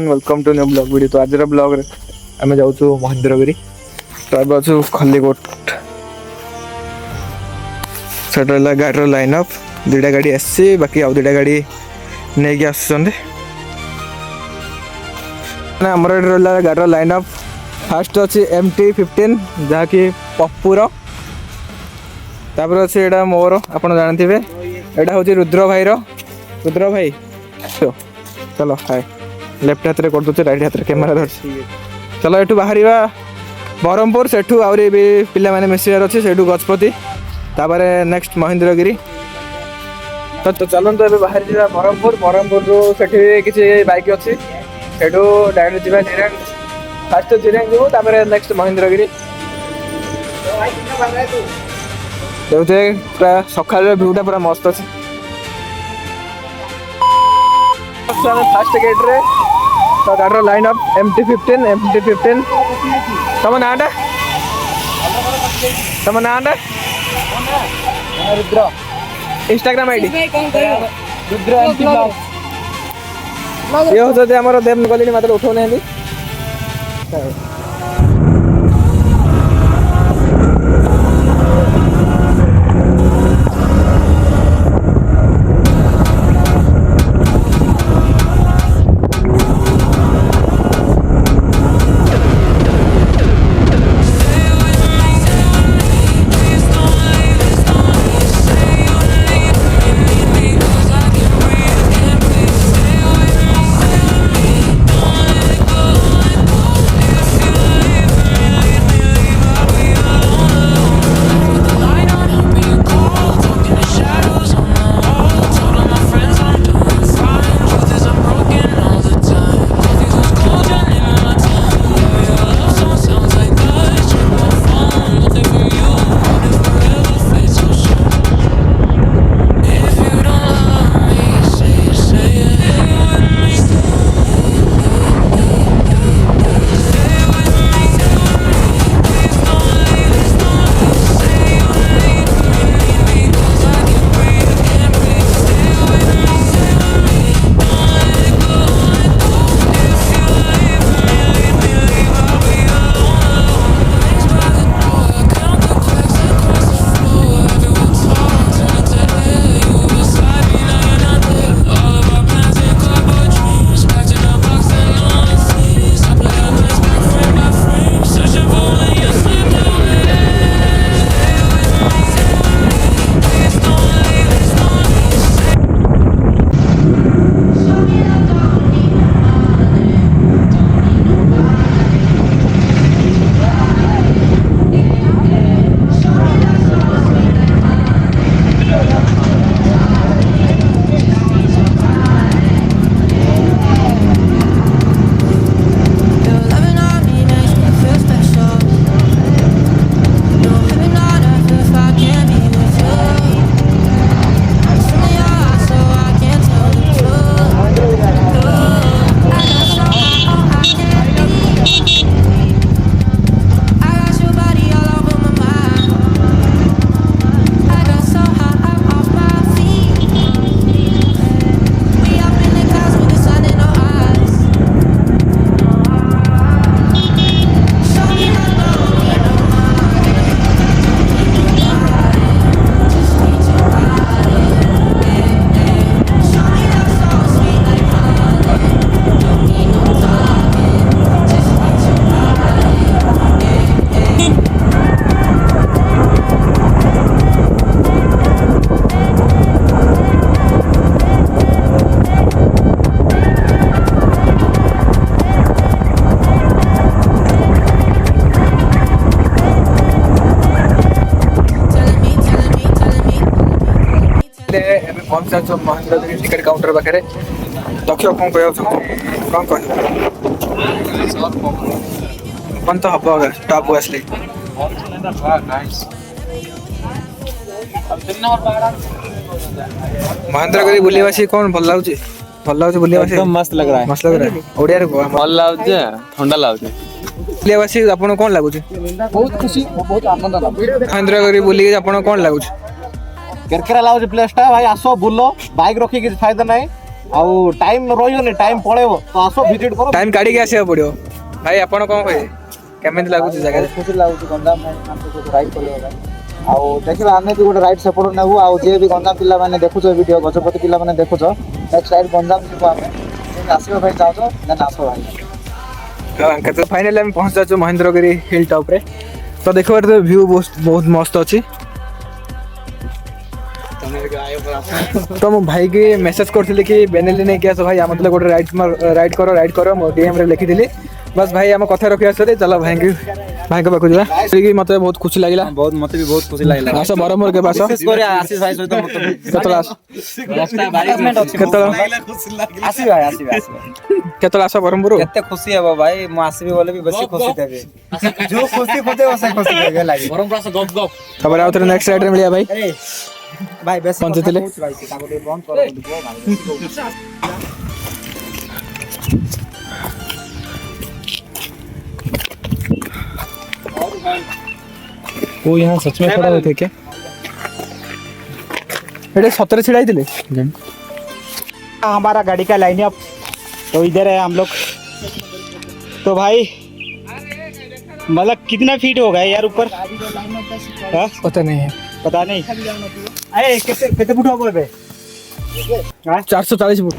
Welcome to new blog video. तो आज blog रे आम जाऊँ महेंद्रगिरी। तो अब अच्छु खलीकोट से गाड़ी लाइन अप दुटा गाड़ी आसी बाकी आउ दुटा गाड़ी नहीं आसमर रहा गाड़ी लाइन अप। फास्ट अच्छी MT-15 जहाँकि पप्पूर तापर अच्छे यहाँ मोर आप जानते यहाँ हूँ रुद्र भाई चलो हाय लेफ्ट हाथ में कर दूचे राइट हाथ में कैमेरा धरसी। चलो एठू बाहर ब्रह्मपुर से आहरी भी पिला माने मिसबार अच्छे से गजपति तापर नेक्स्ट महेंद्रगिरी। तो चलते ए बाहर जा ब्रह्मपुर से किसी बाइक अच्छी से डायरेक्ट जा जिरांग। फास्ट जिरांग जीवु तापर नेक्स्ट महेंद्रगिरी। देखते पूरा सकाल भ्यूटा पूरा मस्त अच्छे। फास्ट गेट रे तो गाड़ी लाइन अप MT-15 तुम नाटा रुद्र इंस्टाग्राम आईडी रुद्र ये होते आम देव गली मतलब उठो नहीं। महेंद्रगिरी टिकट काउंटर पाखे दक्ष कौन कौन तो हम टॉप आसले महेंद्रगिरी बुलिया कौन भल लगुच बुलिया मस्त लग रहा है ओडिया रे भल लगुचे ठंडा लगुचे बुलिया आपन कौन लगुच बहुत खुशी बहुत आनंद महेंद्रगिरी बुली आपन कौन लगुच केरकेरा लाउज प्लेस टा भाई आसो बुलो बाइक रखी कि फायदा नहीं ଆଉ ଟାଇମ୍ ରହିବନି ଟାଇମ୍ ପଳେଇବ ତ ଆସ ଭିଜିଟ୍ କର ଟାଇମ୍ କାଢିକି ଆସିବାକୁ ପଡିବ। ଭାଇ ଆପଣ କଣ କହିବେ କେମିତି ଲାଗୁଛି ଜାଗା? ଖୁସି ଲାଗୁଛି ଗଞ୍ଜାମ ରାଇଡ୍ କରିବା ପାଇଁ ଆଉ ଦେଖିବା ଆମେ ବି ଗୋଟେ ରାଇଡ୍ ସେପଟ ନେବୁ ଆଉ ଯିଏ ବି ଗଞ୍ଜାମ ପିଲାମାନେ ଦେଖୁଛ ଭିଡ଼ିଓ ଗଜପତି ପିଲାମାନେ ଦେଖୁଛ ନେକ୍ସଟ ରାଇଡ୍ ଗଞ୍ଜାମ ଯିବୁ ଆମେ ଆସିବା ପାଇଁ ଚାହୁଁଛ ଦେନ୍ ଆସ ଭାଇ। କେତେ ଫାଇନାଲି ଆମେ ପହଞ୍ଚି ଯାଉଛୁ ମହେନ୍ଦ୍ରଗିରି ହିଲ୍ ଟପ୍ରେ। ତ ଦେଖିବାରେ ଭ୍ୟୁ ବହୁତ ମସ୍ତ ଅଛି। ତ ମୁଁ ଭାଇକି ମେସେଜ କରିଥିଲି କି ବେନେଲି ନେଇକି ଆସ ଭାଇ ଆମ ଥିଲେ ଗୋଟେ ରାଇଡ୍ କର ମୋ ଡିଏମ୍ରେ ଲେଖିଥିଲି। ବାସ୍ ଭାଇ ଆମ କଥା ରଖିବା ସରି ଚାଲ ଭାଇଙ୍କ ପାଖକୁ ଯିବା। ସେଇକି ମତେ ବହୁତ ଖୁସି ଲାଗିଲା। ବହୁତ ମତେ ବି ବହୁତ ଖୁସି ଲାଗିଲା ଆସ ବ୍ରହ୍ମପୁର କେବେ ଆସ? ଆଶିଷ ଭାଇ ସହିତ କେତେବେଳେ ଆସ? କେତେବେଳେ ଆସ ବ୍ରହ୍ମପୁର? କେତେ ଖୁସି ହେବ ଭାଇ ମୁଁ ଆସିବି ବୋଲେ ବି ବେଶୀ ଖୁସି ଦେବି ଯୋଉ ଖୁସି ଖୋଜେବ ସେ ଖୁସି ଦେବି ହେଲା ତାପରେ ଆଉ ଥରେ ନେକ୍ସଟ ରାଇଡରେ ମିଳିବା ଭାଇ। ଭାଇ ବେଶୀ ପହଞ୍ଚିଥିଲେ। ତାକୁ ଟିକେ ବନ୍ଦ କର ବୋଲି କୁହ ଭାଇ ବେଶୀ କହୁଛି। वो यहाँ सच में खड़ा हुए थे क्या? बेटे 17 छिड़ाई थे हमारा गाड़ी का लाइन अप तो इधर है हम लोग। तो भाई मतलब कितना फीट होगा यार ऊपर? हाँ? पता नहीं है। पता नहीं। अरे कितने फुट होगा बे? 440 फुट।